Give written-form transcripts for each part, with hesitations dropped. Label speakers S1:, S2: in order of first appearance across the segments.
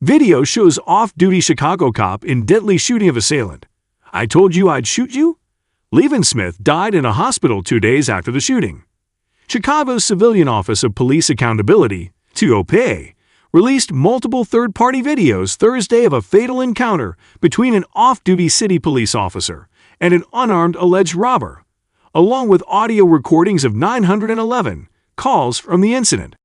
S1: Video shows off-duty Chicago cop in deadly shooting of assailant. I told you I'd shoot you? Leevon Smith died in a hospital 2 days after the shooting. Chicago's Civilian Office of Police Accountability, COPA, released multiple third-party videos Thursday of a fatal encounter between an off-duty city police officer and an unarmed alleged robber, along with audio recordings of 911 calls from the incident.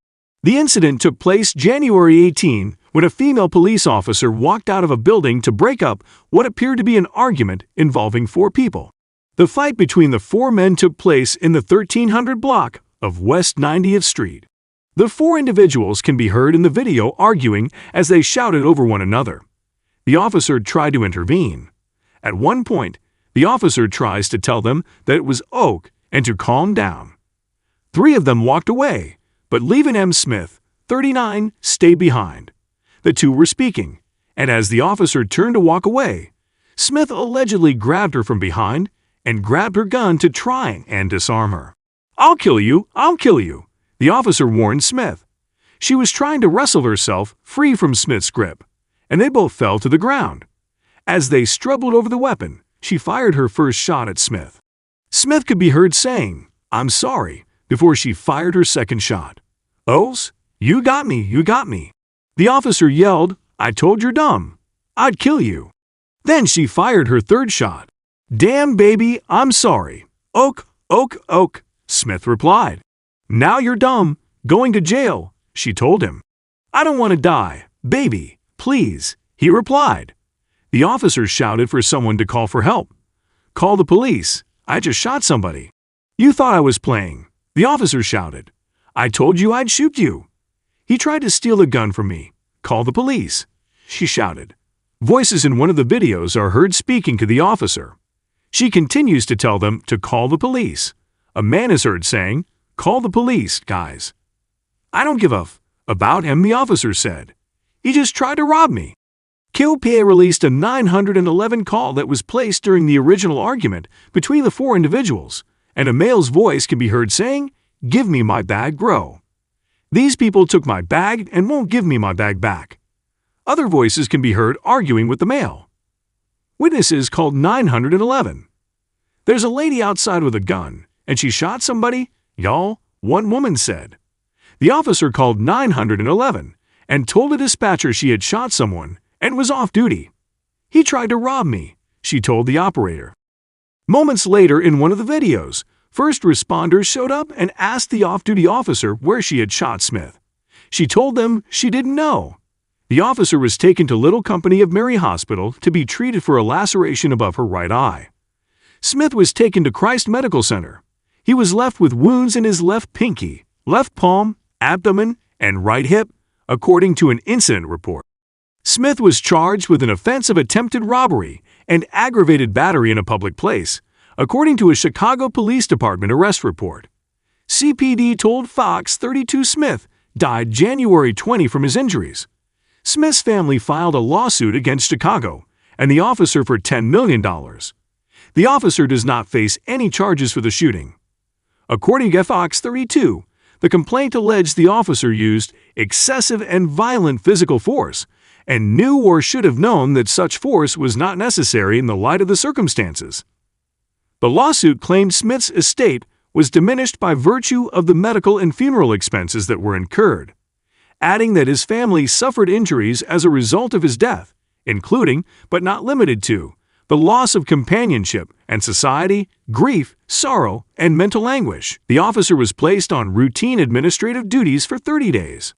S1: The incident took place January 18 when a female police officer walked out of a building to break up what appeared to be an argument involving 4 people. The fight between the 4 men took place in the 1300 block of West 90th Street. The 4 individuals can be heard in the video arguing as they shouted over one another. The officer tried to intervene. At one point, the officer tries to tell them that it was Oak and to calm down. 3 of them walked away, but Leevon Smith, 39, stayed behind. The 2 were speaking, and as the officer turned to walk away, Smith allegedly grabbed her from behind and grabbed her gun to try and disarm her. "I'll kill you, I'll kill you," the officer warned Smith. She was trying to wrestle herself free from Smith's grip, and they both fell to the ground. As they struggled over the weapon, she fired her first shot at Smith. Smith could be heard saying, "I'm sorry," before she fired her second shot. "O's, you got me, you got me." The officer yelled, "I told you're dumb. I'd kill you." Then she fired her third shot. "Damn, baby, I'm sorry. Oak, Oak, Oak," Smith replied. "Now you're dumb. Going to jail," she told him. "I don't want to die, baby, please," he replied. The officer shouted for someone to call for help. "Call the police. I just shot somebody." "You thought I was playing," the officer shouted. "I told you I'd shoot you." "He tried to steal the gun from me. Call the police," she shouted. Voices in one of the videos are heard speaking to the officer. She continues to tell them to call the police. A man is heard saying, "Call the police, guys." "I don't give a f about him," the officer said. "He just tried to rob me." COPA released a 911 call that was placed during the original argument between the 4 individuals, and a male's voice can be heard saying, "Give me my bag, bro. These people took my bag and won't give me my bag back." Other voices can be heard arguing with the male. Witnesses called 911. "There's a lady outside with a gun, and she shot somebody, y'all," one woman said. The officer called 911 and told a dispatcher she had shot someone and was off duty. "He tried to rob me," she told the operator. Moments later in one of the videos, first responders showed up and asked the off-duty officer where she had shot Smith. She told them she didn't know. The officer was taken to Little Company of Mary Hospital to be treated for a laceration above her right eye. Smith was taken to Christ Medical Center. He was left with wounds in his left pinky, left palm, abdomen, and right hip, according to an incident report. Smith was charged with an offense of attempted robbery and aggravated battery in a public place, according to a Chicago Police Department arrest report. CPD told Fox 32 Smith died January 20 from his injuries. Smith's family filed a lawsuit against Chicago and the officer for $10 million. The officer does not face any charges for the shooting. According to Fox 32, the complaint alleged the officer used excessive and violent physical force and knew or should have known that such force was not necessary in the light of the circumstances. The lawsuit claimed Smith's estate was diminished by virtue of the medical and funeral expenses that were incurred, adding that his family suffered injuries as a result of his death, including, but not limited to, the loss of companionship and society, grief, sorrow, and mental anguish. The officer was placed on routine administrative duties for 30 days.